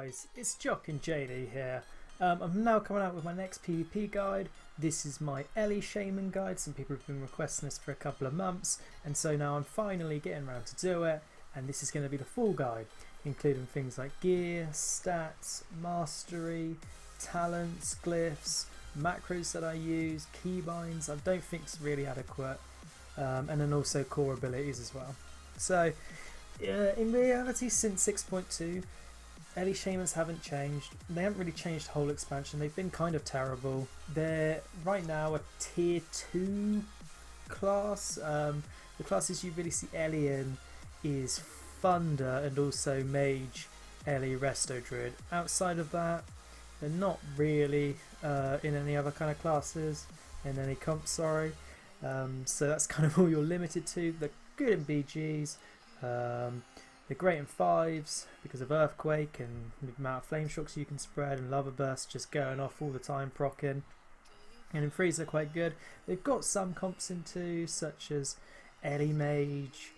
guys, it's Jock and JD here. I'm now coming out with my next PvP guide. This is my Ellie Shaman guide. Some people have been requesting this for a couple of months, and so now I'm finally getting around to do it, and this is going to be the full guide, including things like gear, stats, mastery, talents, glyphs, macros that I use, keybinds I don't think is really adequate, and then also core abilities as well. So in reality, since 6.2, Ellie Shamans haven't changed. They haven't really changed the whole expansion. They've been kind of terrible. They're right now a tier 2 class. The classes you really see Ellie in is Thunder and also Mage, Ellie, Resto Druid. Outside of that, they're not really in any other kind of classes, in any comp, sorry. So that's kind of all you're limited to. They're good in BGs. They're great in 5s because of Earthquake and the amount of flame shocks you can spread, and Lava Burst just going off all the time proccing. And in 3s they're quite good. They've got some comps in 2, such as Ellie Mage.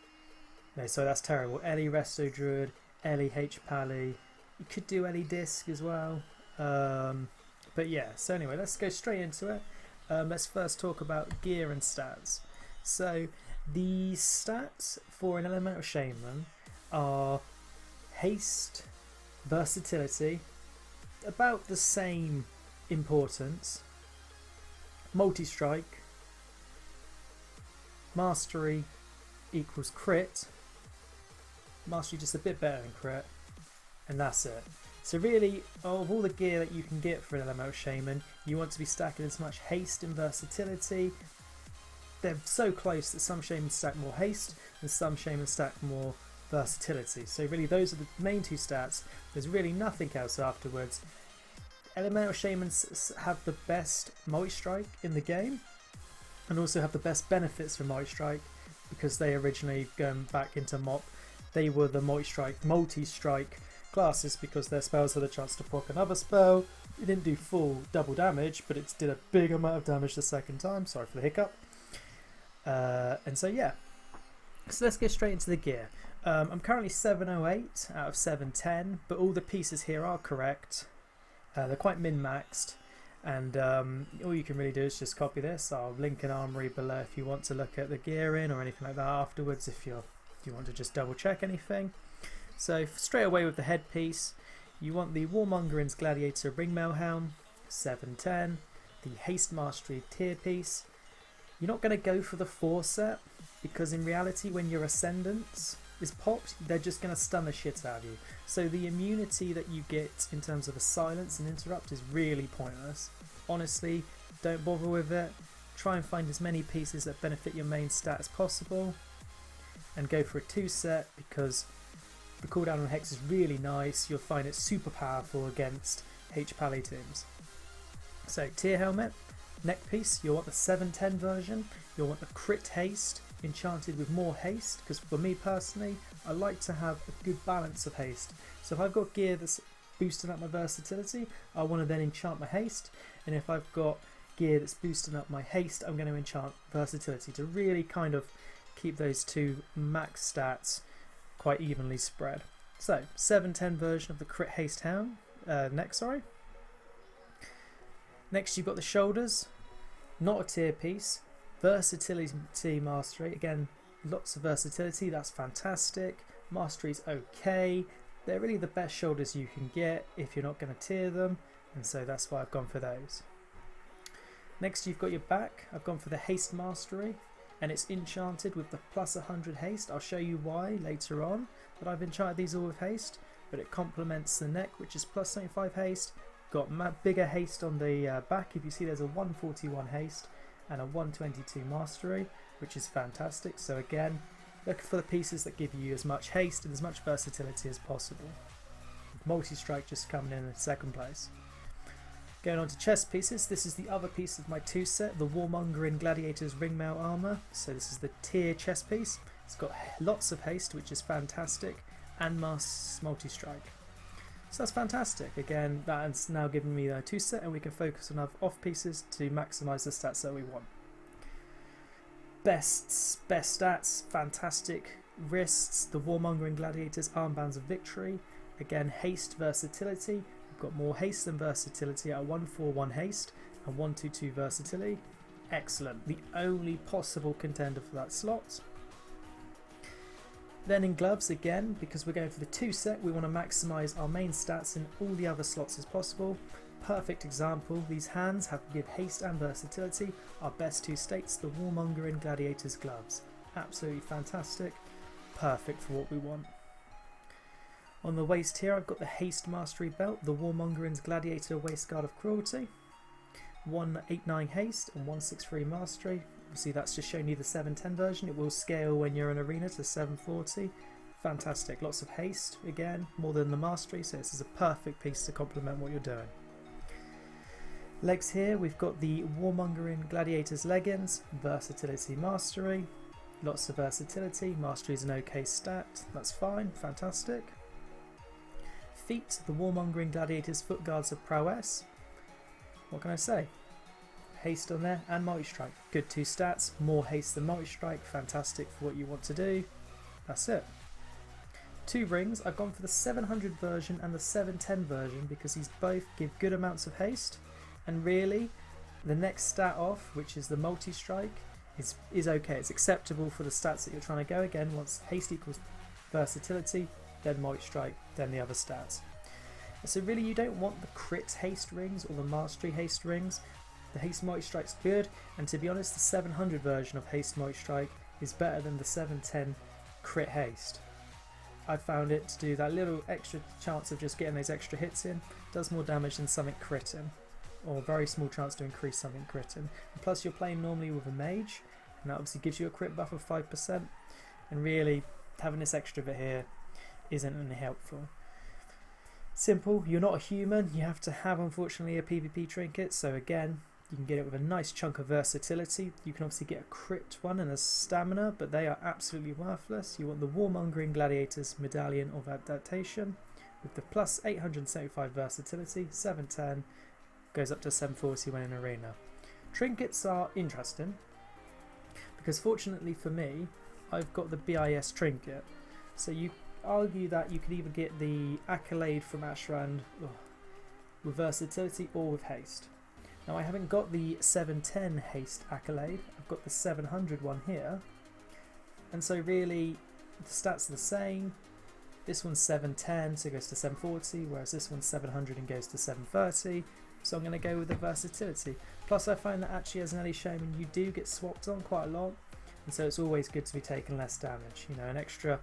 No, so that's terrible. Ellie Resto Druid, Ellie H Pally. You could do Ellie Disc as well. But yeah, so anyway, let's go straight into it. Let's first talk about gear and stats. So the stats for an Elemental Shaman are haste, versatility, about the same importance, multi-strike, mastery equals crit, mastery just a bit better than crit, and that's it. So really, of all the gear that you can get for an Elemental Shaman, you want to be stacking as much haste and versatility. They're so close that some Shamans stack more haste and some Shamans stack more versatility. So really those are the main 2 stats. There's really nothing else afterwards. Elemental Shamans have the best multi-strike in the game and also have the best benefits from multi-strike because they originally, going back into MOP, they were the multi-strike classes because their spells had a chance to proc another spell. It didn't do full double damage, but it did a big amount of damage the second time. Sorry for the hiccup. And so yeah, so let's get straight into the gear. I'm currently 708 out of 710, but all the pieces here are correct. They're quite min-maxed, and all you can really do is just copy this. I'll link an armory below if you want to look at the gearing or anything like that afterwards, if you want to just double check anything. So straight away with the headpiece, you want the Warmonger's Gladiator Ringmail Helm, 710, the Haste Mastery tier piece. You're not going to go for the 4 set because in reality when your Ascendants is popped, they're just going to stun the shit out of you. So the immunity that you get in terms of a silence and interrupt is really pointless. Honestly, don't bother with it. Try and find as many pieces that benefit your main stat as possible and go for a 2 set because the cooldown on Hex is really nice. You'll find it super powerful against H Pally teams. So tier helmet, neck piece, you'll want the 710 version. You'll want the crit haste enchanted with more haste, because for me personally I like to have a good balance of haste. So if I've got gear that's boosting up my versatility, I want to then enchant my haste, and if I've got gear that's boosting up my haste, I'm going to enchant versatility to really kind of keep those 2 max stats quite evenly spread. So 710 version of the crit haste helm, next you've got the shoulders, not a tier piece. Versatility mastery, again, lots of versatility, that's fantastic. Mastery's okay. They're really the best shoulders you can get if you're not going to tier them, and so that's why I've gone for those. Next you've got your back. I've gone for the haste mastery, and it's enchanted with the plus 100 haste. I'll show you why later on that I've enchanted these all with haste, but it complements the neck, which is plus 75 haste. Got bigger haste on the back. If you see, there's a 141 haste and a 122 mastery, which is fantastic. So again, look for the pieces that give you as much haste and as much versatility as possible. Multi-strike just coming in 2nd place. Going on to chest pieces, this is the other piece of my 2 set, the Warmonger Gladiator's Ringmail Armour. So this is the tier chest piece. It's got lots of haste, which is fantastic, and multi-strike. So that's fantastic. Again, that's now given me a 2 set, and we can focus on our off pieces to maximise the stats that we want. Best stats, fantastic wrists, the Warmonger Gladiator's Armbands of Victory, Again, haste versatility. We've got more haste than versatility at 141 haste and 122 versatility. Excellent. The only possible contender for that slot. Then in gloves again, because we're going for the 2 set, we want to maximise our main stats in all the other slots as possible. Perfect example, these hands have to give haste and versatility, our best 2 states, the Warmonger and Gladiator's gloves. Absolutely fantastic, perfect for what we want. On the waist here I've got the haste mastery belt, the Warmonger and Gladiator waistguard of cruelty. 189 haste and 163 mastery. Obviously that's just showing you the 710 version, it will scale when you're in arena to 740. Fantastic, lots of haste, again, more than the mastery, so this is a perfect piece to complement what you're doing. Legs here, we've got the Warmonger in Gladiator's leggings, versatility mastery, lots of versatility, mastery is an okay stat, that's fine, fantastic. Feet, the Warmonger in Gladiator's foot guards of prowess, what can I say? Haste on there and multi-strike, good 2 stats, more haste than multi-strike, fantastic for what you want to do, that's it. 2 rings, I've gone for the 700 version and the 710 version because these both give good amounts of haste. And really, the next stat off, which is the multi-strike, is okay. It's acceptable for the stats that you're trying to go. Again, once haste equals versatility, then multi-strike, then the other stats. So really, you don't want the crit haste rings or the mastery haste rings. The haste multi-strike's good, and to be honest, the 700 version of haste multi-strike is better than the 710 crit haste. I found it to do that little extra chance of just getting those extra hits in, does more damage than something critting. Or a very small chance to increase something critting. And plus you're playing normally with a mage, and that obviously gives you a crit buff of 5%, and really having this extra bit here isn't really helpful. Simple, you're not a human, you have to have unfortunately a PvP trinket, so again you can get it with a nice chunk of versatility. You can obviously get a crit one and a stamina, but they are absolutely worthless. You want the Warmonger in Gladiator's Medallion of Adaptation with the plus 875 versatility, 710, goes up to 740 when in arena. Trinkets are interesting because fortunately for me I've got the BIS trinket, so you argue that you could either get the accolade from Ashran with versatility or with haste. Now I haven't got the 710 haste accolade, I've got the 700 one here, and so really the stats are the same. This one's 710 so it goes to 740, whereas this one's 700 and goes to 730. So I'm going to go with the versatility. Plus I find that actually as an early shaman you do get swapped on quite a lot, and so it's always good to be taking less damage. You know, an extra,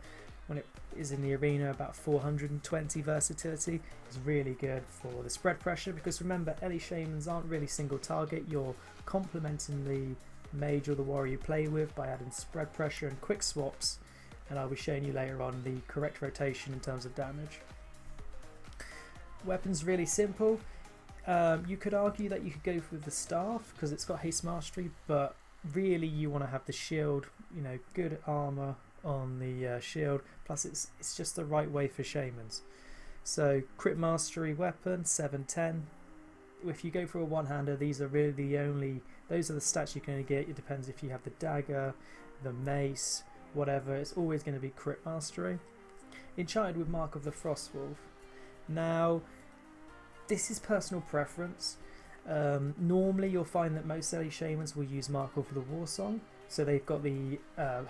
when it is in the arena, about 420 versatility is really good for the spread pressure, because remember, early shamans aren't really single target, you're complementing the mage or the warrior you play with by adding spread pressure and quick swaps, and I'll be showing you later on the correct rotation in terms of damage. Weapons really simple. You could argue that you could go with the staff because it's got haste mastery, but really you want to have the shield, you know, good armor on the shield, plus it's just the right way for shamans. So crit mastery weapon 710. If you go for a one-hander, these are really those are the stats you can only get. It depends if you have the dagger, the mace, whatever, it's always going to be crit mastery. Enchanted with Mark of the Frostwolf. Now this is personal preference. Normally you'll find that most early shamans will use Mark of the Warsong, so they've got the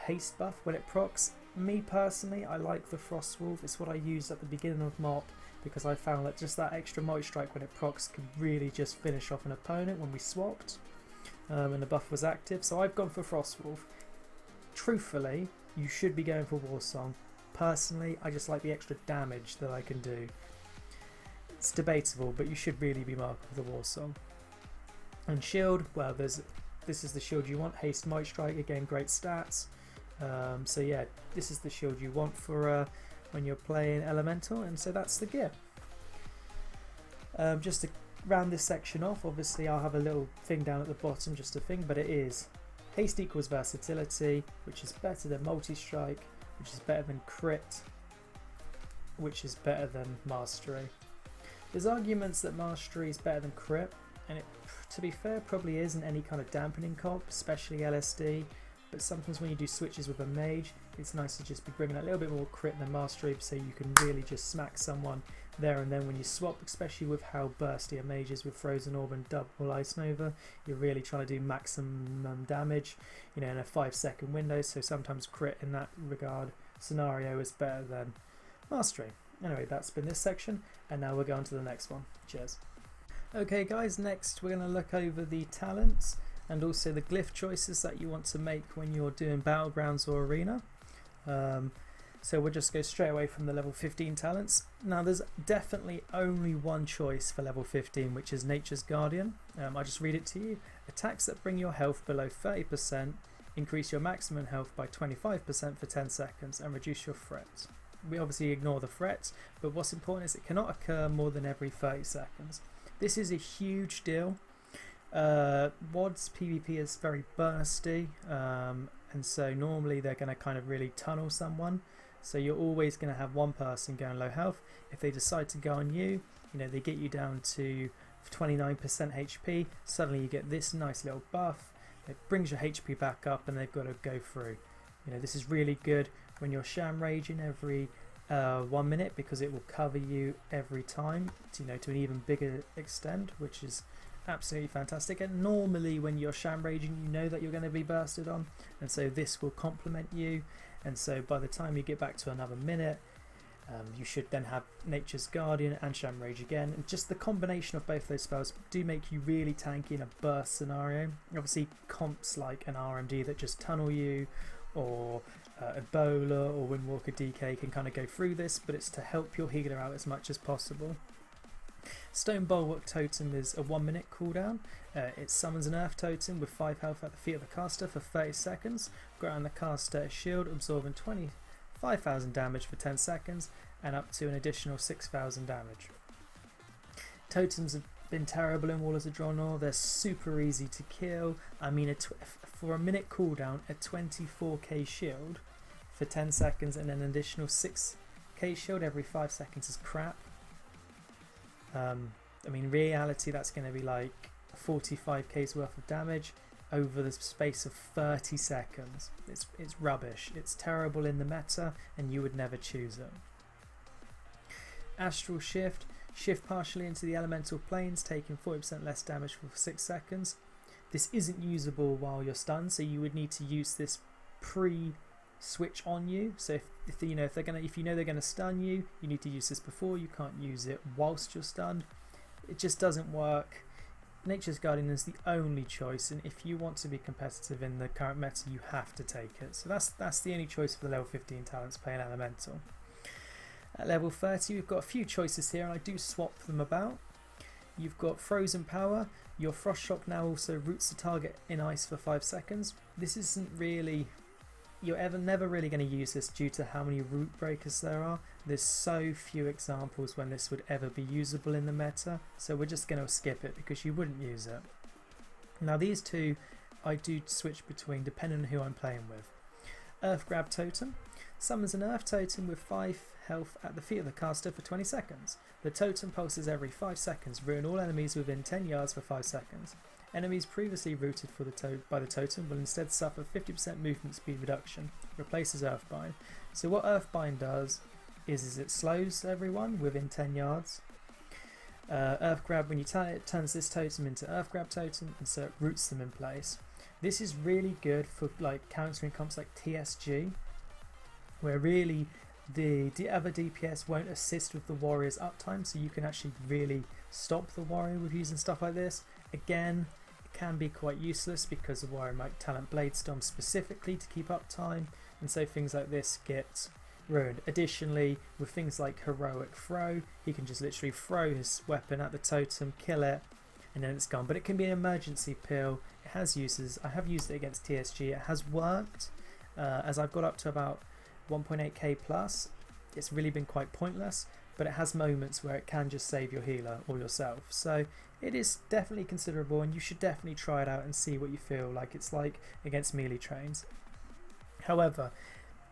haste buff when it procs. Me personally, I like the Frostwolf. It's what I used at the beginning of MOP because I found that just that extra multi-strike when it procs could really just finish off an opponent when we swapped and the buff was active, so I've gone for Frostwolf. Truthfully, you should be going for Warsong. Personally, I just like the extra damage that I can do. It's debatable, but you should really be Mark of the Warsong. And shield, well, this is the shield you want. Haste, Might Strike, again, great stats. So yeah, this is the shield you want for when you're playing Elemental, and so that's the gear. Just to round this section off, obviously I'll have a little thing down at the bottom, just a thing, but it is haste equals versatility, which is better than multi-strike, which is better than crit, which is better than mastery. There's arguments that mastery is better than crit, and it, to be fair, probably isn't any kind of dampening comp, especially LSD. but sometimes when you do switches with a mage, it's nice to just be bringing a little bit more crit than mastery, so you can really just smack someone there and then when you swap, especially with how bursty a mage is with Frozen Orb and double Ice Nova. You're really trying to do maximum damage, you know, in a 5-second window, so sometimes crit in that regard scenario is better than mastery. Anyway, that's been this section, and now we're going to the next one. Cheers. Okay guys, next we're going to look over the talents and also the glyph choices that you want to make when you're doing Battlegrounds or Arena. So we'll just go straight away from the level 15 talents. Now there's definitely only one choice for level 15, which is Nature's Guardian. I'll just read it to you. Attacks that bring your health below 30% increase your maximum health by 25% for 10 seconds and reduce your threat. We obviously ignore the threat, but what's important is it cannot occur more than every 30 seconds. This is a huge deal. WOD's PvP is very bursty, and so normally they're going to kind of really tunnel someone. So you're always going to have one person going low health. If they decide to go on you, you know, they get you down to 29% HP. Suddenly you get this nice little buff. It brings your HP back up, and they've got to go through. You know, this is really good when you're sham raging every 1 minute, because it will cover you every time, to, you know, to an even bigger extent, which is absolutely fantastic. And normally when you're sham raging, you know that you're going to be bursted on, and so this will complement you. And so by the time you get back to another minute, you should then have Nature's Guardian and Sham Rage again, and just the combination of both those spells do make you really tanky in a burst scenario. Obviously comps like an RMD that just tunnel you, or Ebola or Windwalker DK can kind of go through this, but it's to help your healer out as much as possible. Stone Bulwark Totem is a 1 minute cooldown. It summons an Earth Totem with 5 health at the feet of the caster for 30 seconds, granting the caster a shield absorbing 25,000 damage for 10 seconds and up to an additional 6,000 damage. Totems have been terrible in Warlords of Draenor. They're super easy to kill. I mean, for a minute cooldown, a 24k shield for 10 seconds and an additional 6k shield every 5 seconds is crap. I mean, in reality, that's going to be like 45k's worth of damage over the space of 30 seconds. It's rubbish. It's terrible in the meta, and you would never choose it. Astral Shift. Shift partially into the elemental planes, taking 40% less damage for 6 seconds. This isn't usable while you're stunned, so you would need to use this pre-switch on you. So if you know they're gonna stun you, you need to use this before. You can't use it whilst you're stunned. It just doesn't work. Nature's Guardian is the only choice, and if you want to be competitive in the current meta, you have to take it. So that's the only choice for the level 15 talents playing elemental. At level 30, we've got a few choices here, and I do swap them about. You've got Frozen Power. Your Frost Shock now also roots the target in ice for 5 seconds. This isn't really... You're never really going to use this due to how many root breakers there are. There's so few examples when this would ever be usable in the meta, so we're just going to skip it because you wouldn't use it. Now these two I do switch between depending on who I'm playing with. Earth Grab Totem. Summons an Earth Totem with 5 health at the feet of the caster for 20 seconds. The totem pulses every 5 seconds, rooting all enemies within 10 yards for 5 seconds. Enemies previously rooted by the totem will instead suffer 50% movement speed reduction, replaces Earthbind. So what Earthbind does is it slows everyone within 10 yards. Earth Grab, when you turn it, turns this totem into Earth Grab Totem, and so it roots them in place. This is really good for like countering comps like TSG, where really the other DPS won't assist with the warrior's uptime, so you can actually really stop the warrior with using stuff like this. Again, it can be quite useless because the warrior might talent Blade Storm specifically to keep uptime, and so things like this get ruined. Additionally, with things like Heroic Throw, he can just literally throw his weapon at the totem, kill it, and then it's gone. But it can be an emergency pill. It has uses. I have used it against TSG. It has worked. As I've got up to about 1.8k plus, it's really been quite pointless, but it has moments where it can just save your healer or yourself. So it is definitely considerable, and you should definitely try it out and see what you feel like it's like against melee trains. However,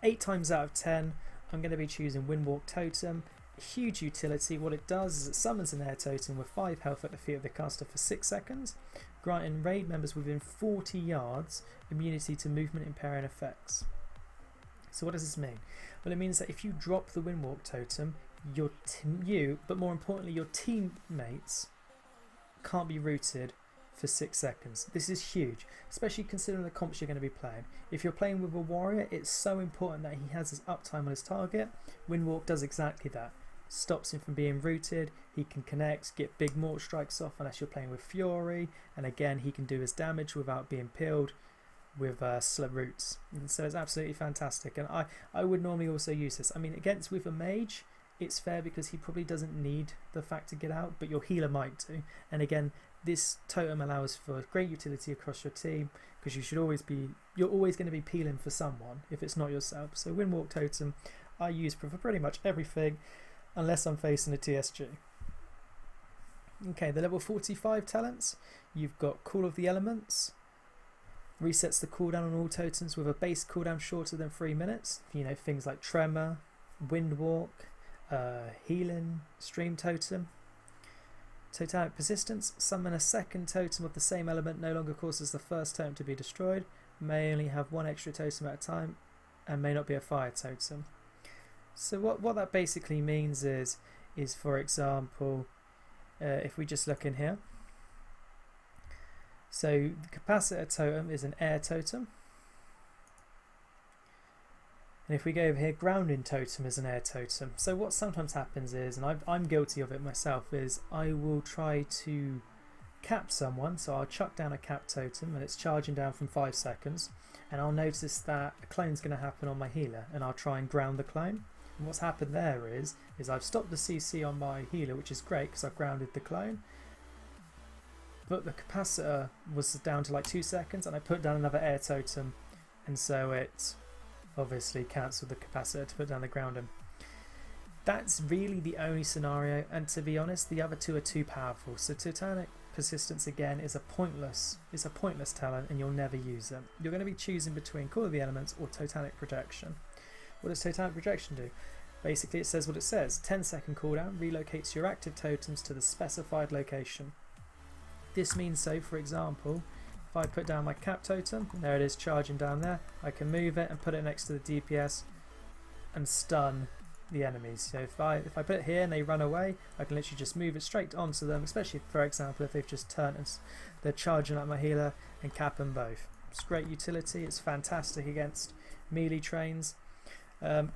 8 times out of 10, I'm going to be choosing Windwalk Totem. Huge utility. What it does is it summons an air totem with 5 health at the feet of the caster for 6 seconds. granting raid members within 40 yards immunity to movement impairing effects. So what does this mean? Well, it means that if you drop the Windwalk totem, but more importantly your teammates can't be rooted for 6 seconds. This is huge, especially considering the comps you're going to be playing. If you're playing with a warrior, it's so important that he has his uptime on his target. Windwalk does exactly that. Stops him from being rooted, he can connect, get big mortar strikes off unless you're playing with Fury, and again he can do his damage without being peeled with roots. And so it's absolutely fantastic, and I would normally also use this. I mean, against with a mage, it's fair because he probably doesn't need the fact to get out, but your healer might do. And again, this totem allows for great utility across your team because you're always going to be peeling for someone if it's not yourself. So Windwalk totem I use for pretty much everything unless I'm facing a TSG. Okay, the level 45 talents, you've got Call of the Elements, resets the cooldown on all totems with a base cooldown shorter than 3 minutes. You know, things like Tremor, Windwalk, Healing, Stream Totem. Totemic Persistence, summon a second totem of the same element, no longer causes the first totem to be destroyed, may only have one extra totem at a time, and may not be a fire totem. So what that basically means is for example, if we just look in here, so the capacitor totem is an air totem, and if we go over here, grounding totem is an air totem. So what sometimes happens is, and I'm guilty of it myself, is I will try to cap someone, so I'll chuck down a cap totem and it's charging down from 5 seconds, and I'll notice that a clone's going to happen on my healer, and I'll try and ground the clone. And what's happened there is I've stopped the CC on my healer, which is great because I've grounded the clone, but the capacitor was down to like 2 seconds, and I put down another air totem, and so it obviously cancelled the capacitor to put down the grounding. That's really the only scenario, and to be honest, the other two are too powerful. So Totemic Persistence again is a pointless talent, and you'll never use it. You're going to be choosing between Call of the Elements or Totemic Projection. What does Totemic Projection do? Basically it says what it says. 10-second cooldown, relocates your active totems to the specified location. This means, so for example, if I put down my cap totem, there it is charging down there, I can move it and put it next to the DPS and stun the enemies. So if I put it here and they run away, I can literally just move it straight onto them, especially for example if they've just turned and they're charging at my healer, and cap them both. It's great utility, it's fantastic against melee trains.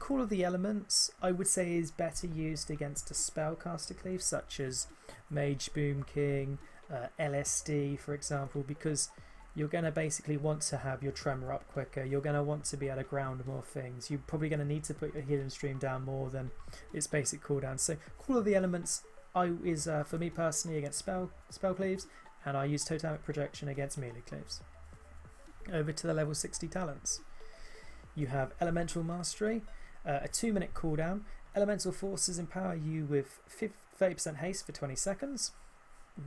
Call of the Elements I would say is better used against a spellcaster cleave such as Mage Boom King, LSD for example, because you're going to basically want to have your tremor up quicker, you're going to want to be able to ground more things, you're probably going to need to put your healing stream down more than its basic cooldown. So Call of the Elements is for me personally against spell cleaves, and I use Totemic Projection against melee cleaves. Over to the level 60 talents. You have Elemental Mastery, a 2-minute cooldown. Elemental Forces empower you with 30% haste for 20 seconds.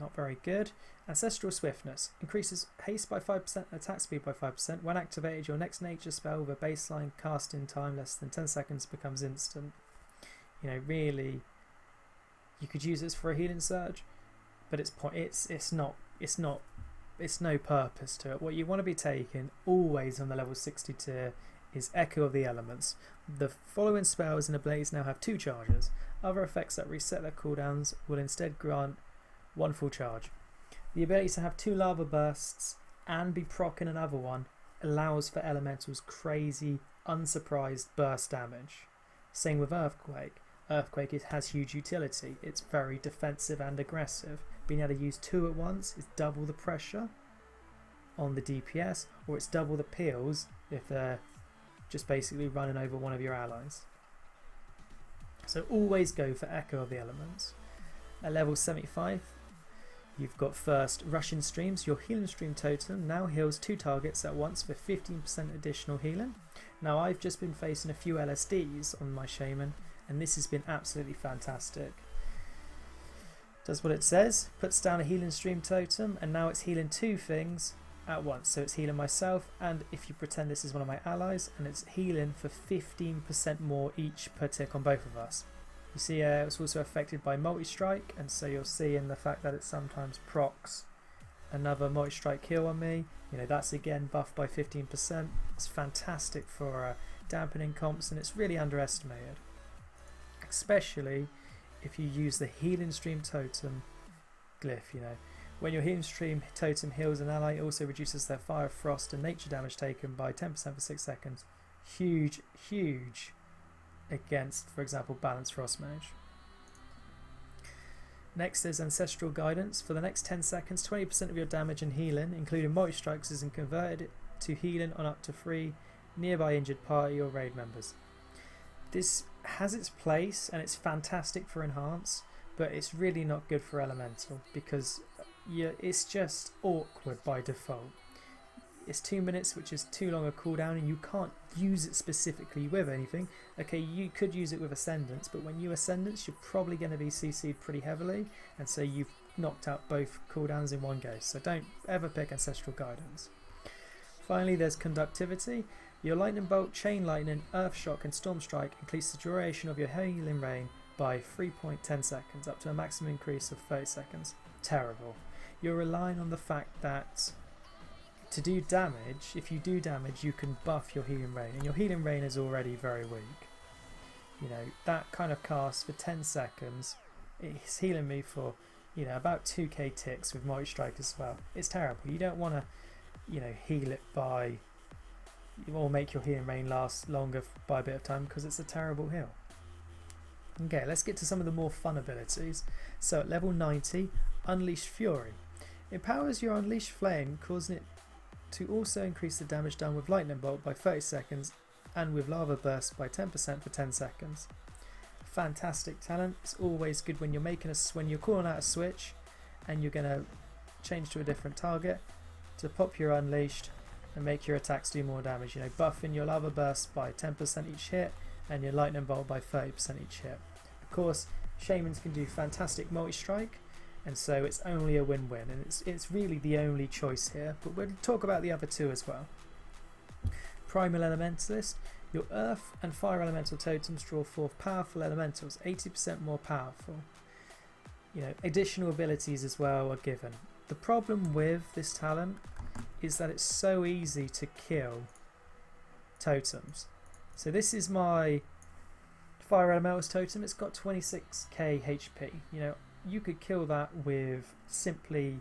Not very good. Ancestral Swiftness increases haste by 5% and attack speed by 5%. When activated, your next nature spell with a baseline casting time less than 10 seconds becomes instant. You know, really, you could use this for a healing surge, but it's no purpose to it. What you want to be taking always on the level 60 tier is Echo of the Elements. The following spells and abilities now have 2 charges. Other effects that reset their cooldowns will instead grant 1 full charge. The ability to have 2 lava bursts and be proccing another one allows for Elemental's crazy, unsurprised burst damage. Same with Earthquake. Earthquake has huge utility. It's very defensive and aggressive. Being able to use 2 at once is double the pressure on the DPS, or it's double the peels if they're just basically running over one of your allies. So always go for Echo of the Elements. At level 75, you've got first Rushing Streams. Your healing stream totem now heals 2 targets at once for 15% additional healing. Now I've just been facing a few LSDs on my Shaman, and this has been absolutely fantastic. Does what it says, puts down a healing stream totem, and now it's healing 2 things at once. So it's healing myself, and if you pretend this is one of my allies, and it's healing for 15% more each per tick on both of us. You see it's also affected by multi-strike, and so you'll see in the fact that it sometimes procs another Mighty Strike heal on me. You know, that's again buffed by 15%. It's fantastic for dampening comps, and it's really underestimated, especially if you use the Healing Stream Totem glyph. You know, when your Healing Stream Totem heals an ally, it also reduces their fire, frost and nature damage taken by 10% for 6 seconds. Huge against, for example, Balanced Frost Mage. Next is Ancestral Guidance. For the next 10 seconds, 20% of your damage and healing, including Mighty Strikes, is converted to healing on up to 3 nearby injured party or raid members. This has its place and it's fantastic for Enhance, but it's really not good for Elemental because it's just awkward by default. It's 2 minutes, which is too long a cooldown, and you can't use it specifically with anything. Okay, you could use it with Ascendance, but when you Ascendance, you're probably going to be CC'd pretty heavily, and so you've knocked out both cooldowns in one go. So don't ever pick Ancestral Guidance. Finally, there's Conductivity. Your Lightning Bolt, Chain Lightning, Earth Shock, and Storm Strike increase the duration of your Healing Rain by 3.10 seconds, up to a maximum increase of 30 seconds. Terrible. You're relying on the fact that to do damage, if you do damage, you can buff your Healing Rain, and your Healing Rain is already very weak. You know, that kind of cast for 10 seconds, it's healing me for, you know, about 2k ticks with Mighty Strike as well. It's terrible. You don't want to, you know, heal it by, or make your Healing Rain last longer by a bit of time, because it's a terrible heal. Okay, let's get to some of the more fun abilities. So at level 90, Unleashed Fury. Empowers your Unleashed Flame, causing it to also increase the damage done with Lightning Bolt by 30 seconds and with Lava Burst by 10% for 10 seconds. Fantastic talent. It's always good when you're when you're calling out a switch and you're going to change to a different target, to pop your Unleashed and make your attacks do more damage. You know, buffing your Lava Burst by 10% each hit and your Lightning Bolt by 30% each hit. Of course, Shamans can do fantastic multi-strike, and so it's only a win-win, and it's really the only choice here, but we'll talk about the other two as well. Primal Elementalist. Your Earth and Fire Elemental totems draw forth powerful elementals, 80% more powerful. You know, additional abilities as well are given. The problem with this talent is that it's so easy to kill totems. So this is my Fire Elemental's totem. It's got 26k HP. You know, you could kill that with simply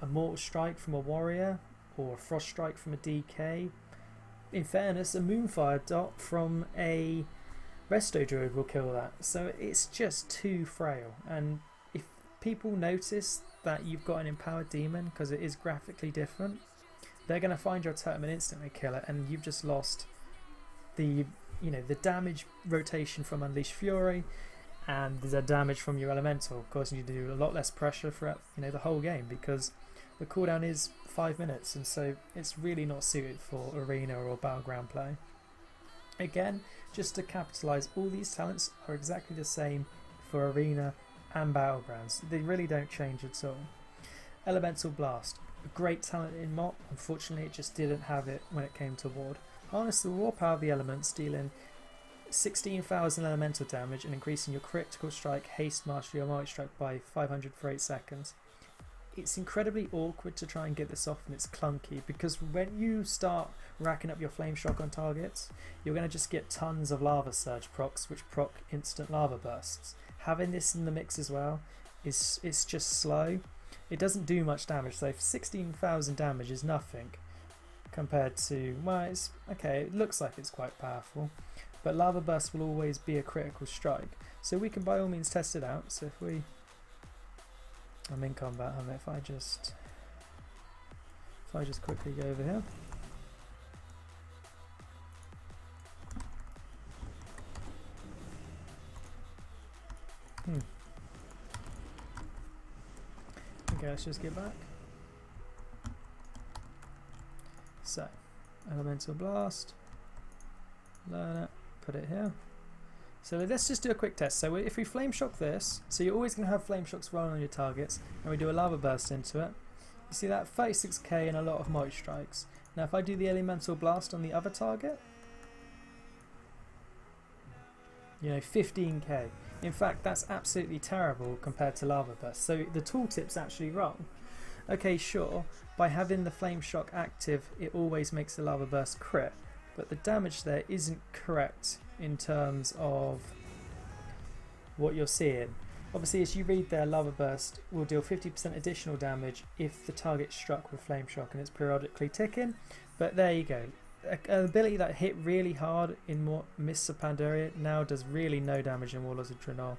a Mortal Strike from a Warrior or a Frost Strike from a DK. In fairness, a Moonfire Dot from a Resto Druid will kill that. So it's just too frail, and if people notice that you've got an Empowered Demon because it is graphically different, they're going to find your totem and instantly kill it, and you've just lost the, you know, the damage rotation from Unleashed Fury and the damage from your Elemental, causing you to do a lot less pressure throughout, you know, the whole game, because the cooldown is 5 minutes, and so it's really not suited for arena or battleground play. Again, just to capitalise, all these talents are exactly the same for arena and battlegrounds. They really don't change at all. Elemental Blast, a great talent in MOP. Unfortunately, it just didn't have it when it came to WOD. Harness the raw power of the elements, dealing 16,000 elemental damage and increasing your critical strike, haste, mastery or mighty strike by 500 for 8 seconds. It's incredibly awkward to try and get this off, and it's clunky because when you start racking up your flame shock on targets, you're going to just get tons of lava surge procs which proc instant lava bursts. Having this in the mix as well it's just slow. It doesn't do much damage, so 16,000 damage is nothing compared to, well, it's okay, it looks like it's quite powerful, but lava burst will always be a critical strike, so we can by all means test it out. So if I'm in combat, and if I just quickly go over here, okay, let's just get back. So, Elemental Blast, learn it, put it here. So let's just do a quick test. So if we Flame Shock this, so you're always going to have Flame Shocks rolling on your targets, and we do a Lava Burst into it, you see that 36k and a lot of Mighty Strikes. Now if I do the Elemental Blast on the other target, you know, 15k. In fact, that's absolutely terrible compared to Lava Burst. So the tooltip's actually wrong. Okay, sure, by having the Flame Shock active it always makes the Lava Burst crit, but the damage there isn't correct in terms of what you're seeing. Obviously, as you read there, Lava Burst will deal 50% additional damage if the target struck with Flame Shock and it's periodically ticking, but there you go. An ability that hit really hard in Mists of Pandaria now does really no damage in Warlords of Draenor,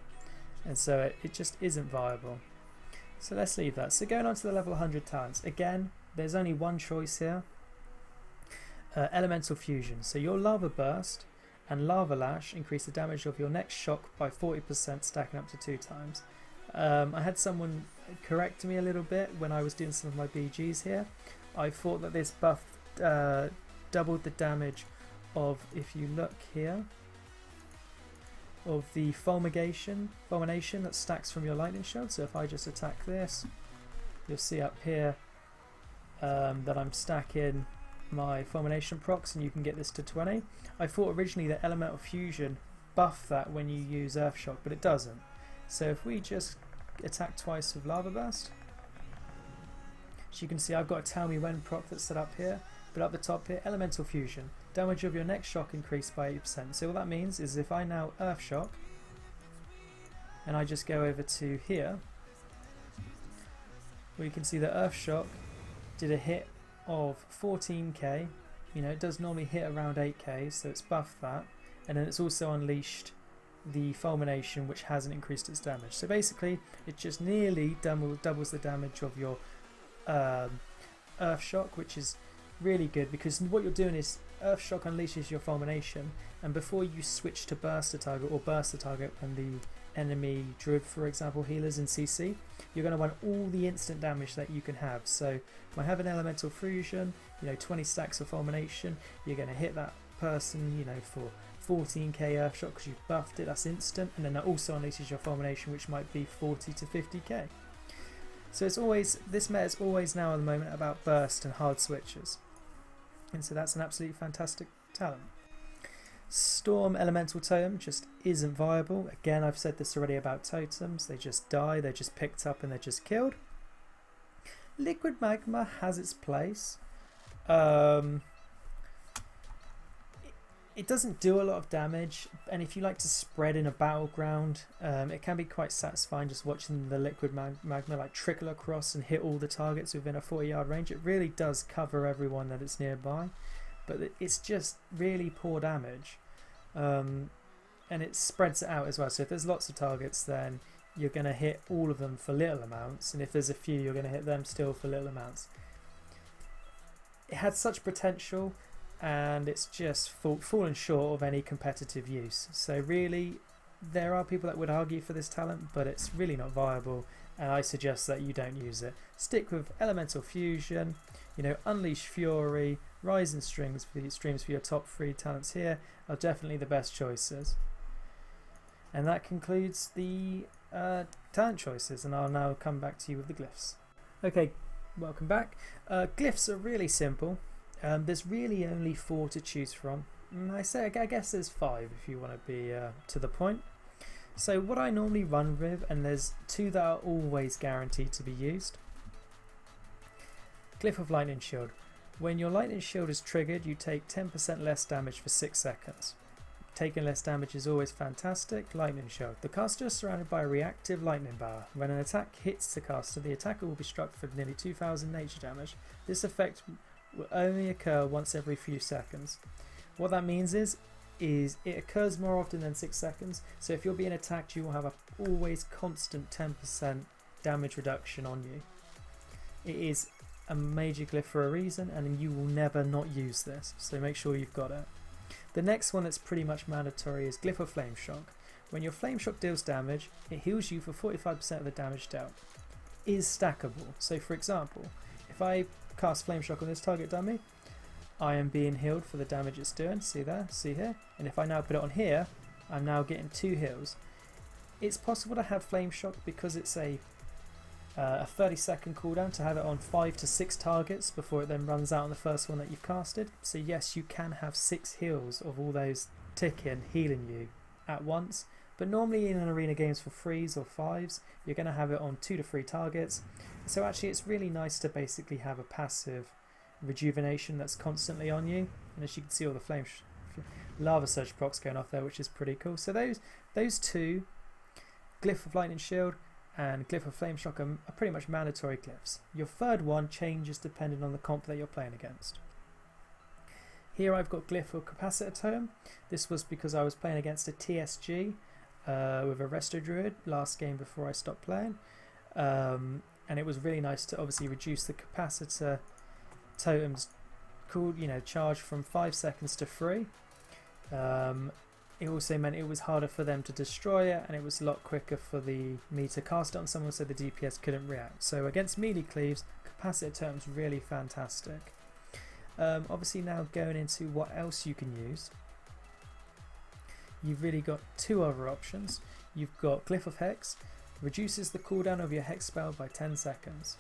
and so it just isn't viable. So let's leave that. So going on to the level 100 talents, again there's only one choice here, Elemental Fusion. So your Lava Burst and Lava Lash increase the damage of your next shock by 40%, stacking up to 2 times. I had someone correct me a little bit when I was doing some of my BGs here. I thought that this buff doubled the damage of, if you look here, of the fulmination that stacks from your lightning shield. So if I just attack this, you'll see up here that I'm stacking my fulmination procs, and you can get this to 20. I thought originally that Elemental Fusion buffed that when you use Earth Shock, but it doesn't. So if we just attack twice with Lava Burst, as you can see I've got a Tell Me When proc that's set up here, but up the top here, Elemental Fusion, damage of your next shock increased by 8%. So what that means is if I now Earth Shock and I just go over to here, we can see that Earth Shock did a hit of 14k. You know, it does normally hit around 8k, so it's buffed that, and then it's also unleashed the fulmination, which hasn't increased its damage. So basically it just nearly doubles the damage of your Earth Shock, which is really good because what you're doing is Earth Shock unleashes your fulmination, and before you switch to burst the target or burst the target when the enemy Druid, for example, healers in CC, you're going to want all the instant damage that you can have. So by having Elemental Fusion, you know, 20 stacks of fulmination, you're going to hit that person, you know, for 14k Earth Shock because you've buffed it, that's instant, and then that also unleashes your fulmination, which might be 40 to 50k. So it's always, this meta is always now at the moment about burst and hard switches, and so that's an absolutely fantastic talent. Storm Elemental Totem just isn't viable. Again, I've said this already about totems, they just die, they're just picked up and they're just killed. Liquid Magma has its place. It doesn't do a lot of damage, and if you like to spread in a battleground, it can be quite satisfying just watching the liquid magma like trickle across and hit all the targets within a 40-yard range. It really does cover everyone that it's nearby, but it's just really poor damage, and it spreads it out as well. So if there's lots of targets, then you're going to hit all of them for little amounts, and if there's a few, you're going to hit them still for little amounts. It had such potential, and it's just fallen short of any competitive use. So really, there are people that would argue for this talent, but it's really not viable, and I suggest that you don't use it. Stick with Elemental Fusion, you know, Unleash Fury, Rising Streams for your top 3 talents here are definitely the best choices. And that concludes the talent choices, and I'll now come back to you with the glyphs. Okay, welcome back. Glyphs are really simple. There's really only 4 to choose from. I guess there's 5 if you want to be to the point. So what I normally run with, and there's 2 that are always guaranteed to be used. Glyph of Lightning Shield. When your Lightning Shield is triggered, you take 10% less damage for 6 seconds. Taking less damage is always fantastic. Lightning Shield. The caster is surrounded by a reactive lightning bar. When an attack hits the caster, the attacker will be struck for nearly 2000 nature damage. This effect will only occur once every few seconds. What that means is it occurs more often than 6 seconds, so if you're being attacked you will have a always constant 10% damage reduction on you. It is a major glyph for a reason, and you will never not use this, so make sure you've got it. The next one that's pretty much mandatory is Glyph of Flame Shock. When your Flame Shock deals damage, it heals you for 45% of the damage dealt. It is stackable, so for example, if I cast Flame Shock on this target dummy, I am being healed for the damage it's doing, see there, see here, and if I now put it on here, I'm now getting 2 heals. It's possible to have Flame Shock because it's a 30-second cooldown to have it on 5 to 6 targets before it then runs out on the first one that you've casted. So yes, you can have 6 heals of all those ticking healing you at once, but normally in an arena games for 3s or 5s, you're going to have it on 2 to 3 targets. So actually it's really nice to basically have a passive rejuvenation that's constantly on you. And as you can see, all the lava surge procs going off there, which is pretty cool. So those two, Glyph of Lightning Shield and Glyph of Flame Shock, are pretty much mandatory glyphs. Your third one changes depending on the comp that you're playing against. Here I've got Glyph of Capacitor Totem. This was because I was playing against a TSG with a Resto Druid last game before I stopped playing. And it was really nice to obviously reduce the Capacitor Totem's charge from 5 seconds to 3. It also meant it was harder for them to destroy it, and it was a lot quicker for me to cast it on someone so the DPS couldn't react. So against melee cleaves, Capacitor Totem's really fantastic. Obviously now going into what else you can use, you've really got 2 other options. You've got Glyph of Hex, reduces the cooldown of your Hex spell by 10 seconds.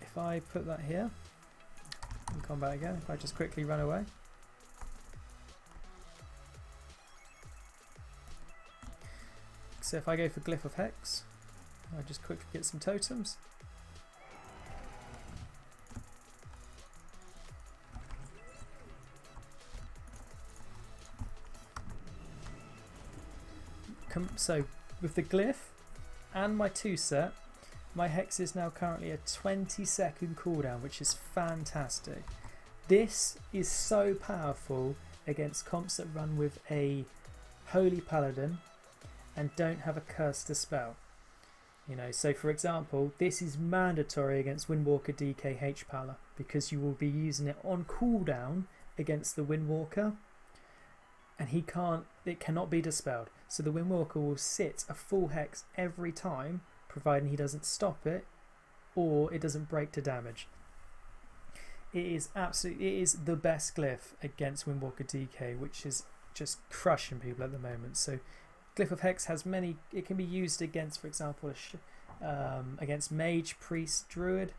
If I put that here, in combat again, if I just quickly run away. So if I go for Glyph of Hex, I just quickly get some totems. So with the Glyph and my 2 set, my Hex is now currently a 20-second cooldown, which is fantastic. This is so powerful against comps that run with a Holy Paladin and don't have a curse to spell. So for example, this is mandatory against Windwalker DK H-Pala because you will be using it on cooldown against the Windwalker, and it cannot be dispelled. So the Windwalker will sit a full Hex every time, providing he doesn't stop it or it doesn't break to damage. It is the best glyph against Windwalker DK, which is just crushing people at the moment. So Glyph of Hex has many. It can be used against, for example, against Mage, Priest, Druid,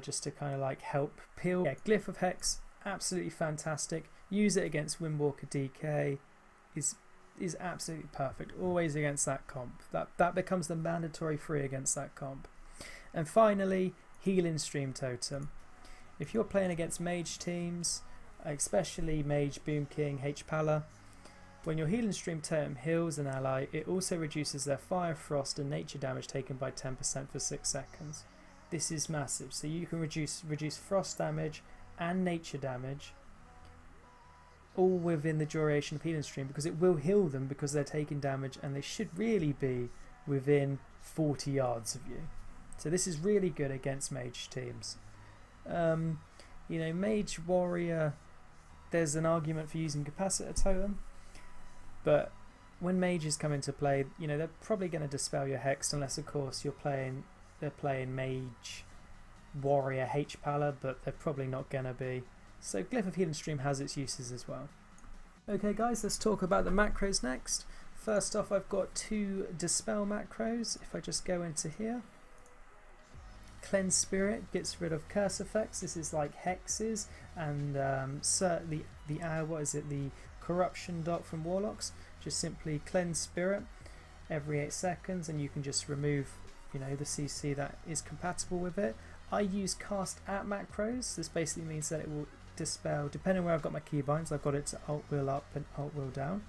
just to kind of like help peel. Yeah, Glyph of Hex, absolutely fantastic. Use it against Windwalker DK. Is absolutely perfect. Always against that comp. That becomes the mandatory free against that comp. And finally, Healing Stream Totem. If you're playing against Mage teams, especially Mage, Boom King, H-Pala, when your Healing Stream Totem heals an ally, it also reduces their Fire, Frost and Nature damage taken by 10% for 6 seconds. This is massive. So you can reduce Frost damage and Nature damage all within the duration of Healing Stream, because it will heal them because they're taking damage and they should really be within 40 yards of you. So this is really good against Mage teams. Mage Warrior, there's an argument for using Capacitor Totem, but when mages come into play, they're probably going to dispel your Hex, unless of course they're playing Mage Warrior H-Pala, but they're probably not going to be. So Glyph of Healing Stream has its uses as well. Okay guys, let's talk about the macros next. First off, I've got 2 dispel macros. If I just go into here, Cleanse Spirit gets rid of curse effects. This is like hexes and the corruption dot from Warlocks. Just simply Cleanse Spirit every 8 seconds and you can just remove the CC that is compatible with it. I use cast at macros. This basically means that it will dispel, depending on where I've got my keybinds. I've got it to Alt Wheel up and Alt Wheel down.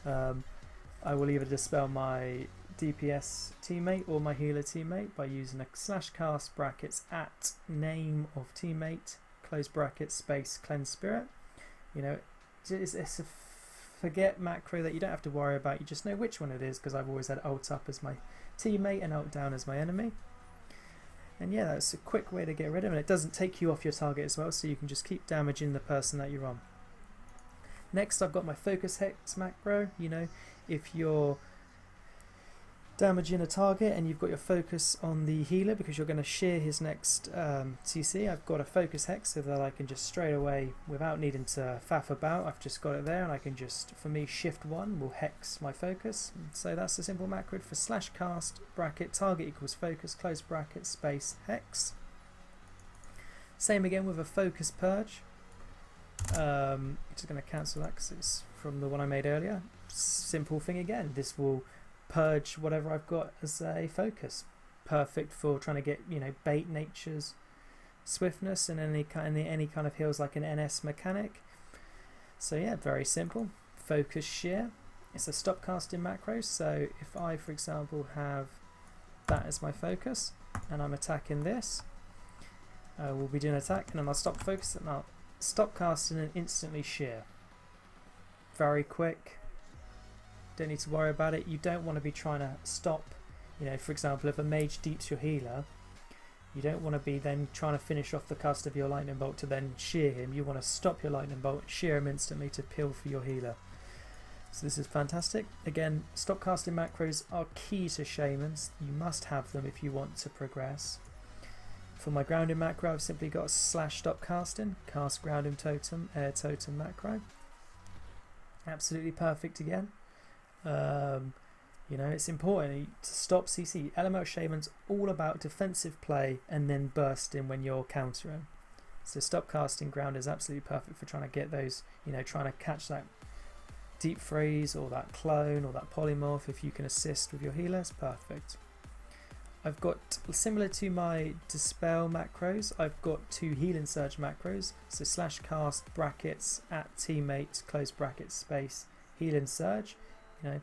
I will either dispel my DPS teammate or my healer teammate by using a /cast brackets at name of teammate close brackets space Cleanse Spirit. It's a forget macro that you don't have to worry about. You just know which one it is, because I've always had Alt up as my teammate and Alt down as my enemy. And yeah, that's a quick way to get rid of it. And it doesn't take you off your target as well, so you can just keep damaging the person that you're on. Next, I've got my Focus Hex macro. If you're damaging a target and you've got your focus on the healer because you're going to shear his next CC, I've got a Focus Hex so that I can just straight away, without needing to faff about, I've just got it there and I can just, for me, Shift 1 will hex my focus. So that's a simple macro for /cast bracket target equals focus close bracket space hex. Same again with a Focus Purge. Just going to cancel that because it's from the one I made earlier. simple thing again. This will purge whatever I've got as a focus. Perfect for trying to get, you know, bait nature's swiftness and any kind of heals like an NS mechanic. So yeah, very simple. Focus shear. It's a stop casting macro. So if I, for example, have that as my focus and I'm attacking this, we'll be doing an attack and then I'll stop focus and I'll stop casting and instantly shear. Very quick. Don't need to worry about it. You don't want to be trying to stop, you know, for example, if a mage deeps your healer, you don't want to be then trying to finish off the cast of your lightning bolt to then shear him. You want to stop your lightning bolt, shear him instantly to peel for your healer. So this is fantastic. Again, stop casting macros are key to shamans. You must have them if you want to progress. For my grounding macro, I've simply got a slash stop casting, cast grounding totem, air totem macro. Absolutely perfect again. You know, it's important to stop CC. Elemental Shaman's all about defensive play and then bursting when you're countering. So stop casting ground is absolutely perfect for trying to get those, you know, trying to catch that deep freeze or that clone or that polymorph. If you can assist with your healers, perfect. I've got, similar to my dispel macros, I've got 2 healing surge macros. So slash cast brackets at teammate close bracket space healing surge. You know,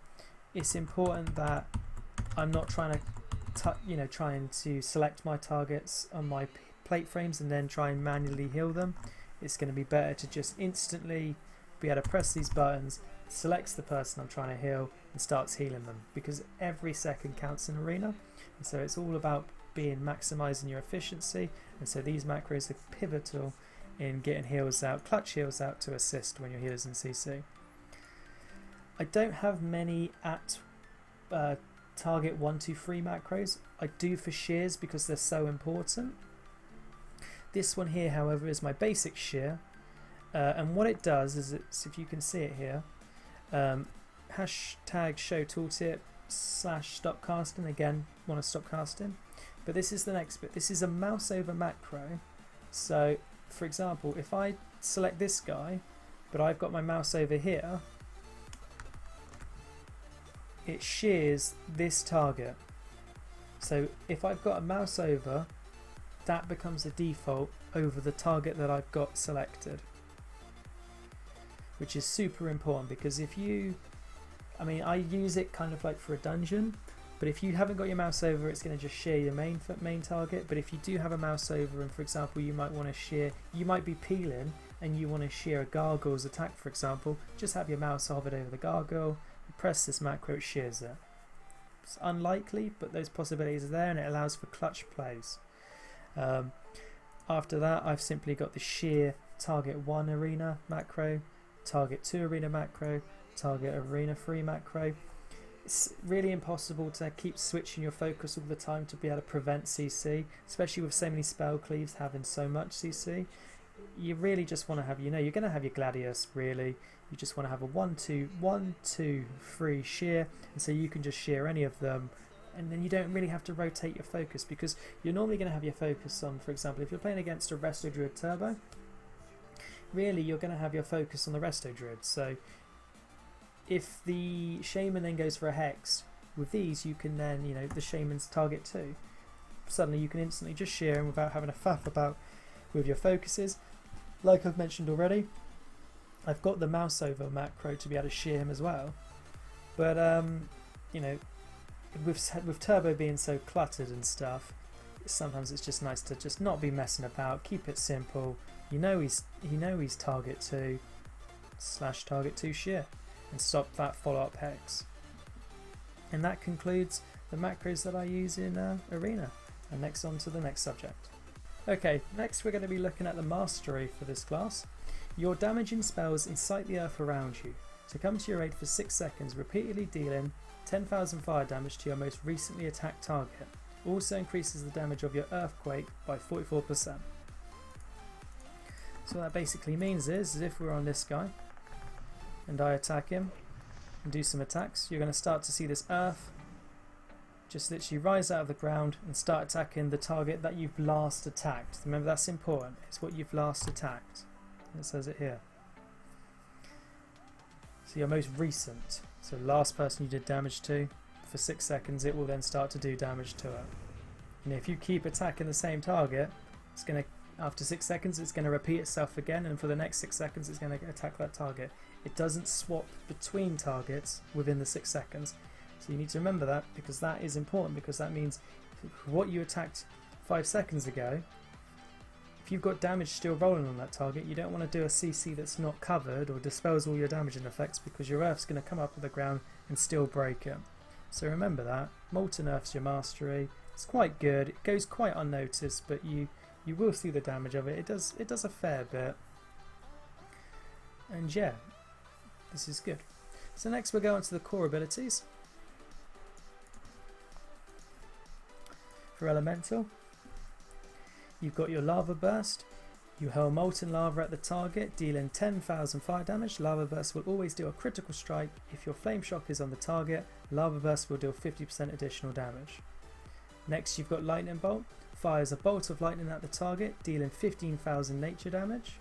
it's important that I'm not trying to select my targets on my plate frames and then try and manually heal them. It's going to be better to just instantly be able to press these buttons, selects the person I'm trying to heal and starts healing them, because every second counts in arena. And so it's all about maximizing your efficiency, and so these macros are pivotal in getting heals out, clutch heals out to assist when your healers in CC. I don't have many at target 1, 2, 3 macros. I do for shears because they're so important. This one here, however, is my basic shear, and what it does is, if you can see it here, hashtag show tooltip / stop casting. Again, want to stop casting, but this is the next bit. This is a mouse over macro. So for example, if I select this guy but I've got my mouse over here, it shears this target. So if I've got a mouse over, that becomes a default over the target that I've got selected, which is super important, because if you, I mean, I use it kind of like for a dungeon, but if you haven't got your mouse over, it's going to just shear your main target. But if you do have a mouse over, and for example you might want to shear, you might be peeling and you want to shear a gargoyle's attack, for example, just have your mouse hovered over the gargoyle, press this macro, it shears it. It's unlikely, but those possibilities are there, and it allows for clutch plays. After that, I've simply got the shear target 1 arena macro, target 2 arena macro, target arena 3 macro. It's really impossible to keep switching your focus all the time to be able to prevent CC, especially with so many spell cleaves having so much CC. You really just want to have, you know, you're going to have your Gladius, really. You just want to have a 1, 2, 3 shear, and so you can just shear any of them, and then you don't really have to rotate your focus, because you're normally going to have your focus on, for example, if you're playing against a Resto Druid Turbo, really you're going to have your focus on the Resto Druid. So if the Shaman then goes for a Hex, with these you can then, you know, the Shaman's target 2. Suddenly you can instantly just shear him without having a faff about with your focuses. Like I've mentioned already, I've got the mouse over macro to be able to shear him as well, but you know, with Turbo being so cluttered and stuff, sometimes it's just nice to just not be messing about, keep it simple. You know he's target 2 / target 2 shear, and stop that follow-up hex. And that concludes the macros that I use in Arena. And next on to the next subject. Okay, next we're going to be looking at the mastery for this class. Your damaging spells incite the earth around you to come to your aid for 6 seconds, repeatedly dealing 10,000 fire damage to your most recently attacked target. Also increases the damage of your earthquake by 44%. So what that basically means is if we're on this guy and I attack him and do some attacks, you're going to start to see this earth just literally rise out of the ground and start attacking the target that you've last attacked. Remember, that's important. It's what you've last attacked. It says it here. So your most recent. So last person you did damage to, for 6 seconds it will then start to do damage to it. And if you keep attacking the same target, it's going to, after 6 seconds it's going to repeat itself again, and for the next 6 seconds it's going to attack that target. It doesn't swap between targets within the 6 seconds. So you need to remember that, because that is important, because that means what you attacked 5 seconds ago, if you've got damage still rolling on that target, you don't want to do a CC that's not covered or dispels all your damaging effects, because your Earth's going to come up with the ground and still break it. So remember that. Molten Earth's your mastery. It's quite good. It goes quite unnoticed, but you will see the damage of it. It does a fair bit. And yeah, this is good. So next we'll go on to the core abilities. For Elemental, you've got your Lava Burst. You hurl molten lava at the target, dealing 10,000 fire damage. Lava Burst will always deal a critical strike. If your Flame Shock is on the target, Lava Burst will deal 50% additional damage. Next you've got Lightning Bolt. Fires a bolt of lightning at the target, dealing 15,000 nature damage.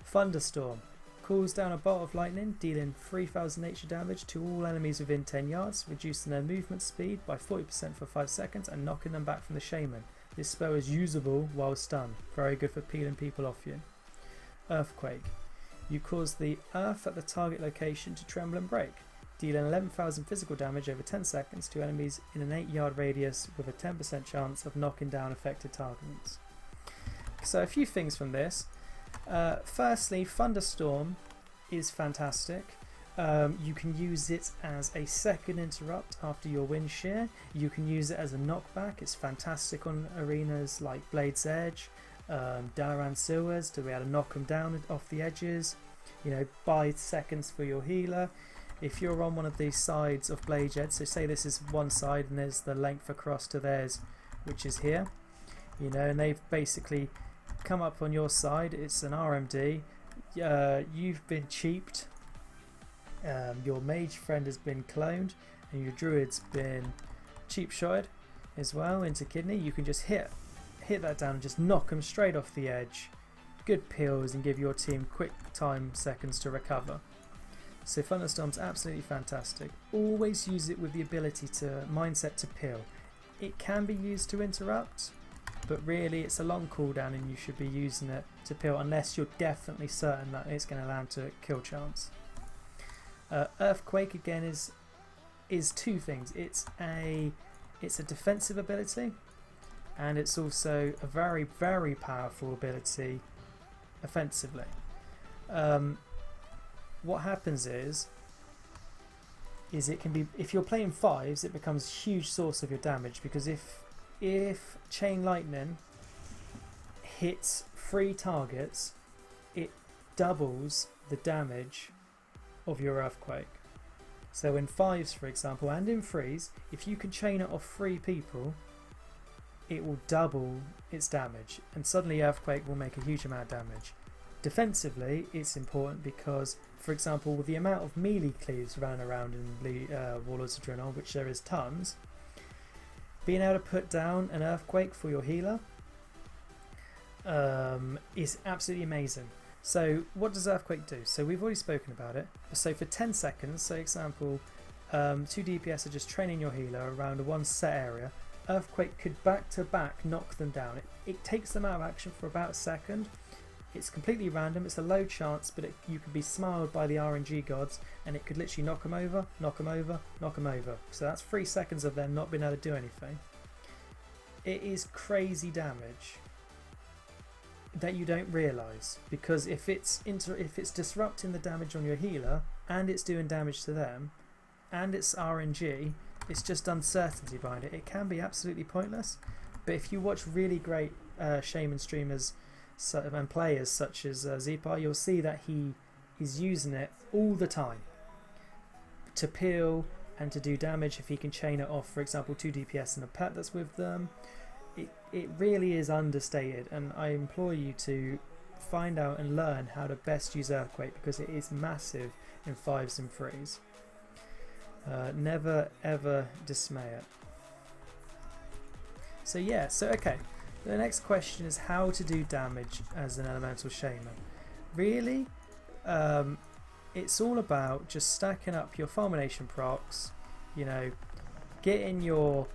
Thunderstorm. Cools down a bolt of lightning, dealing 3,000 nature damage to all enemies within 10 yards, reducing their movement speed by 40% for 5 seconds and knocking them back from the Shaman. This spell is usable while stunned, very good for peeling people off you. Earthquake. You cause the earth at the target location to tremble and break, dealing 11,000 physical damage over 10 seconds to enemies in an 8-yard radius with a 10% chance of knocking down affected targets. So a few things from this. Firstly, Thunderstorm is fantastic. You can use it as a second interrupt after your wind shear. You can use it as a knockback. It's fantastic on arenas like Blade's Edge, Dalaran Sewers, to be able to knock them down off the edges. You know, buy seconds for your healer. If you're on one of these sides of Blade's Edge, so say this is one side and there's the length across to theirs, which is here, you know, and they've basically come up on your side, it's an RMD, you've been cheaped, your mage friend has been cloned, and your druid's been cheap shotted as well into kidney. You can just hit that down and just knock them straight off the edge. Good peels and give your team quick time seconds to recover. So Thunderstorm's absolutely fantastic. Always use it with the ability to mindset to peel. It can be used to interrupt, but really it's a long cooldown and you should be using it to peel unless you're definitely certain that it's going to land to kill chance. Earthquake again is two things. It's a defensive ability, and it's also a very, very powerful ability offensively. What happens is it can be, if you're playing 5s, it becomes a huge source of your damage, because if Chain Lightning hits 3 targets, it doubles the damage of your Earthquake. So in 5s, for example, and in 3s, if you can chain it off 3 people, it will double its damage, and suddenly Earthquake will make a huge amount of damage. Defensively, it's important because, for example, with the amount of melee cleaves running around in Warlords of Draenor, which there is tons, being able to put down an Earthquake for your healer is absolutely amazing. So what does Earthquake do? So we've already spoken about it. So for 10 seconds, so example, 2 DPS are just training your healer around one set area, Earthquake could back to back knock them down. It takes them out of action for about a second. It's completely random, it's a low chance, but you could be smiled by the RNG gods and it could literally knock them over, knock them over, knock them over. So that's 3 seconds of them not being able to do anything. It is crazy damage that you don't realise, because if it's disrupting the damage on your healer and it's doing damage to them and it's RNG, it's just uncertainty behind it. It can be absolutely pointless, but if you watch really great Shaman streamers and players such as Zepar, you'll see that he is using it all the time to peel and to do damage if he can chain it off, for example, 2 DPS and a pet that's with them. It really is understated, and I implore you to find out and learn how to best use Earthquake, because it is massive in 5s and 3s. Never ever dismay it. So yeah, so okay. The next question is how to do damage as an Elemental Shaman. Really, it's all about just stacking up your fulmination procs, you know, getting your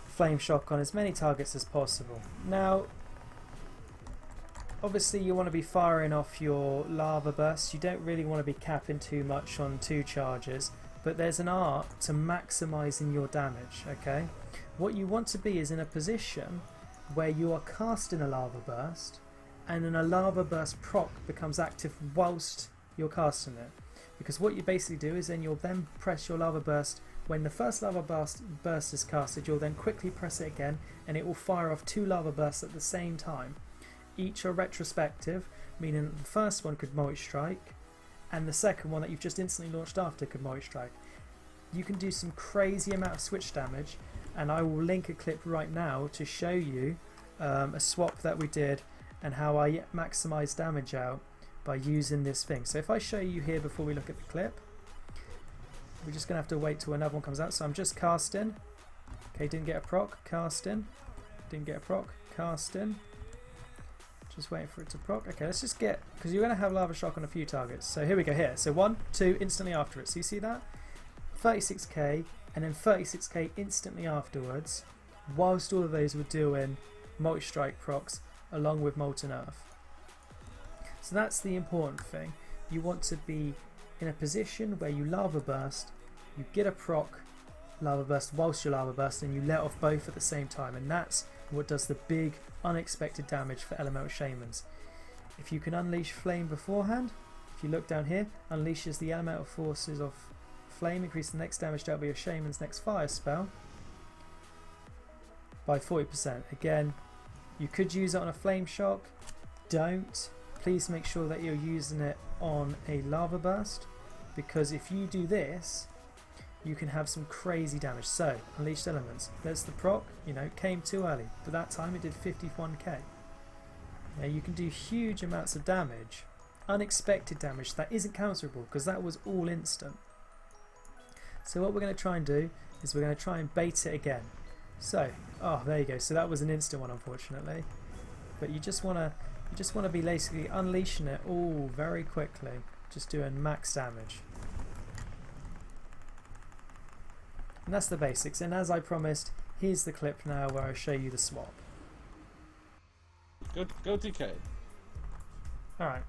flame shock on as many targets as possible. Now, obviously you want to be firing off your lava bursts. You don't really want to be capping too much on 2 charges, but there's an art to maximising your damage, okay? What you want to be is in a position where you are casting a lava burst, and then a lava burst proc becomes active whilst you're casting it. Because what you basically do is then you'll then press your lava burst. When the first lava burst is casted, you'll then quickly press it again, and it will fire off 2 lava bursts at the same time. Each are retrospective, meaning that the first one could multi-strike, and the second one that you've just instantly launched after could multi-strike. You can do some crazy amount of switch damage, and I will link a clip right now to show you a swap that we did and how I maximise damage out by using this thing. So if I show you here before we look at the clip, we're just going to have to wait till another one comes out. So I'm just casting. Okay, didn't get a proc. Casting. Didn't get a proc. Casting. Just waiting for it to proc. Okay, let's just get, because you're going to have lava shock on a few targets. So here we go here. So 1, 2, instantly after it. So you see that? 36k and then 36k instantly afterwards, whilst all of those were doing multi-strike procs along with Molten Earth. So that's the important thing. You want to be in a position where you lava burst, you get a proc lava burst whilst you lava burst, and you let off both at the same time, and that's what does the big unexpected damage for elemental shamans. If you can unleash flame beforehand, if you look down here, unleashes the elemental forces of flame, increase the next damage dealt by your shaman's next fire spell by 40%. Again, you could use it on a flame shock. Don't. Please make sure that you're using it on a lava burst, because if you do this, you can have some crazy damage. So, unleashed elements. There's the proc, you know, came too early, but that time it did 51k. Now you can do huge amounts of damage, unexpected damage that isn't counterable, because that was all instant. So what we're going to try and do is we're going to try and bait it again. So, oh, there you go. So that was an instant one, unfortunately. But you just want to be basically unleashing it all very quickly, just doing max damage. And that's the basics. And as I promised, here's the clip now where I show you the swap. Go DK. All right.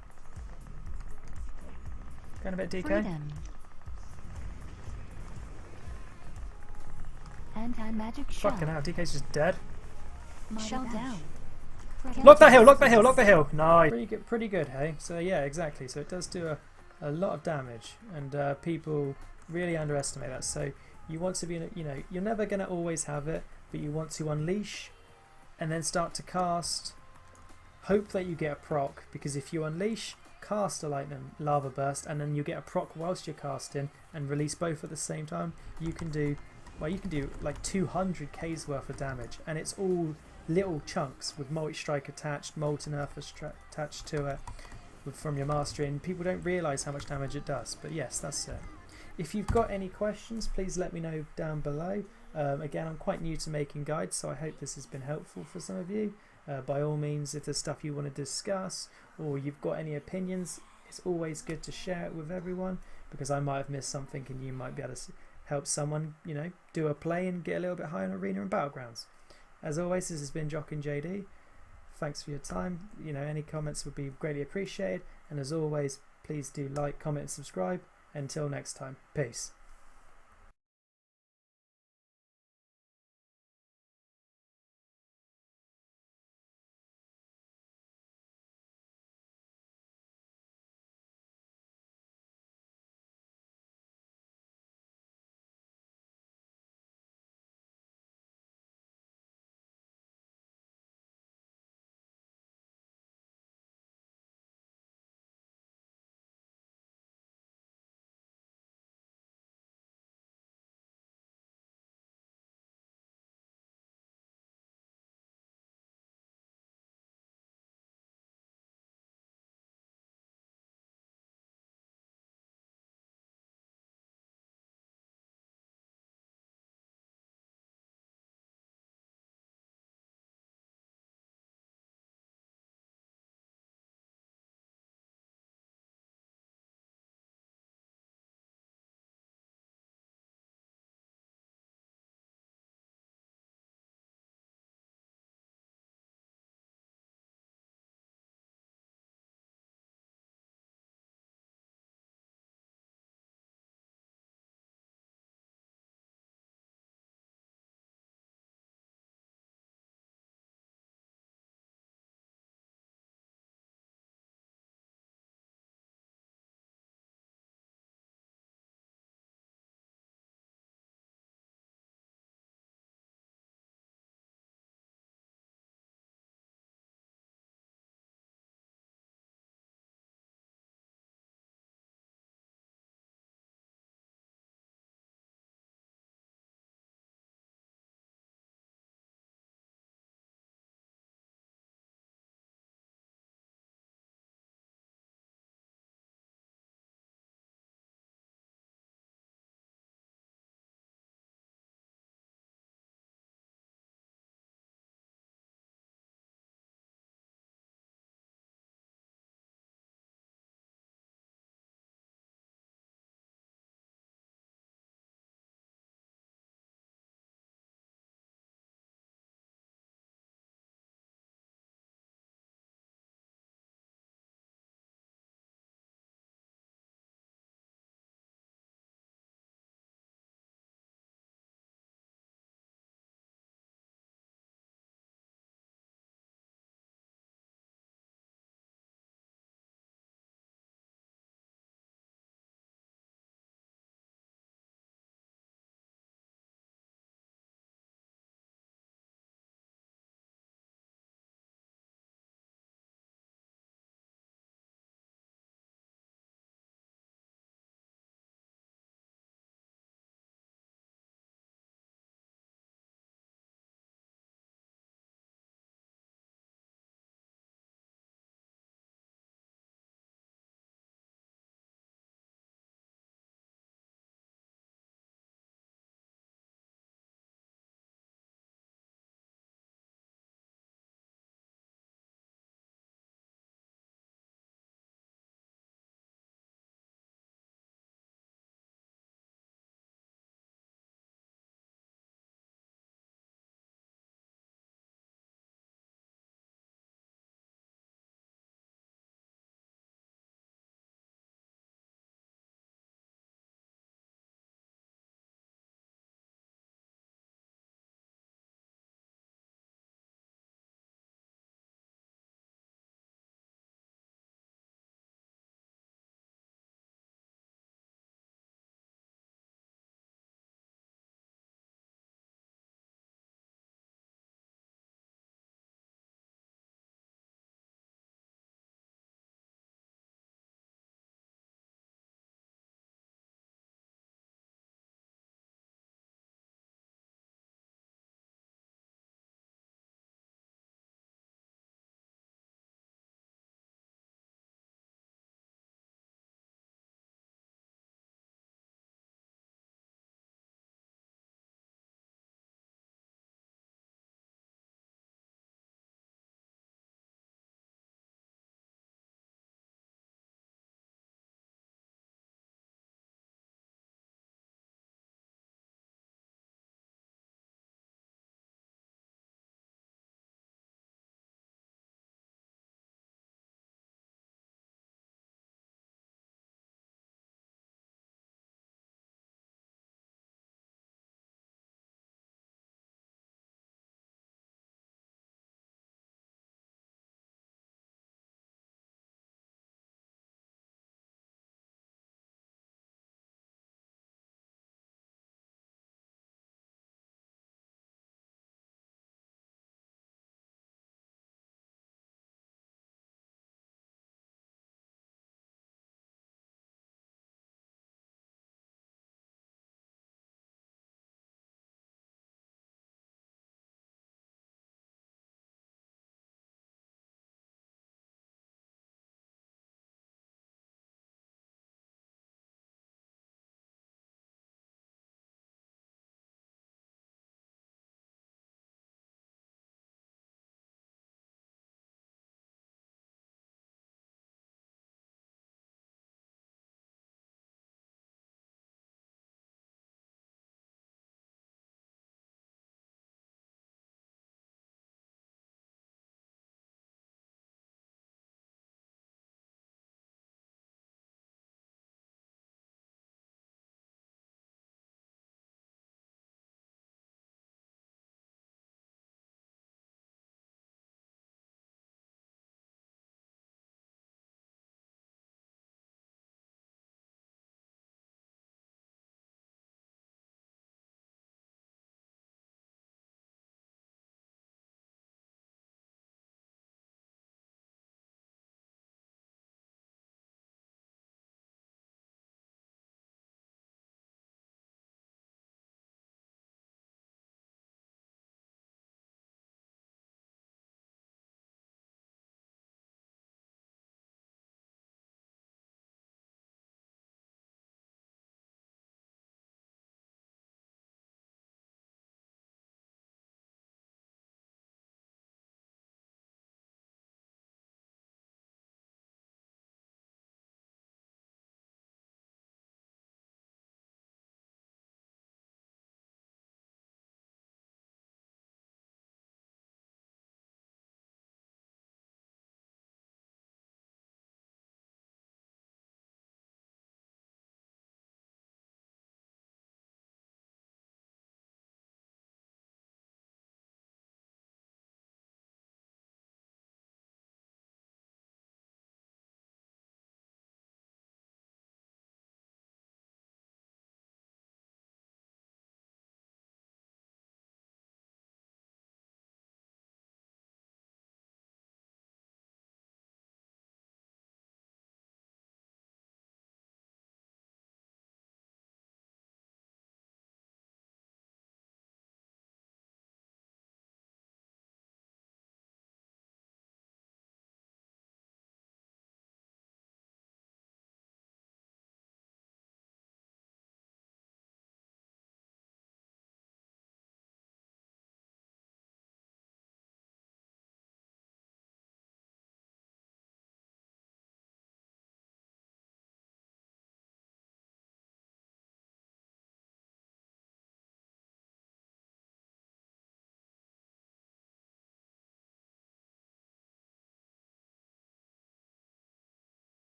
Going a bit DK. Freedom. Anti-magic shell. Fucking hell, DK's just dead. Shell down. Lock that hill, lock that hill, lock the hill. Nice. Pretty good, hey? So yeah, exactly. So it does do a lot of damage, and people really underestimate that. So you want to be, you know, you're never going to always have it, but you want to unleash and then start to cast. Hope that you get a proc, because if you unleash, cast a lightning lava burst, and then you get a proc whilst you're casting and release both at the same time, you can do, well, you can do like 200k's worth of damage, and it's all little chunks with multi-strike attached, Molten Earth attached to it from your mastery, and people don't realise how much damage it does. But yes, that's it. If you've got any questions, please let me know down below. Again, I'm quite new to making guides, so I hope this has been helpful for some of you. By all means, if there's stuff you want to discuss or you've got any opinions, it's always good to share it with everyone, because I might have missed something and you might be able to help someone, you know, do a play and get a little bit higher in Arena and Battlegrounds. As always, this has been Jock and JD. Thanks for your time. You know, any comments would be greatly appreciated. And as always, please do like, comment, and subscribe. Until next time, peace.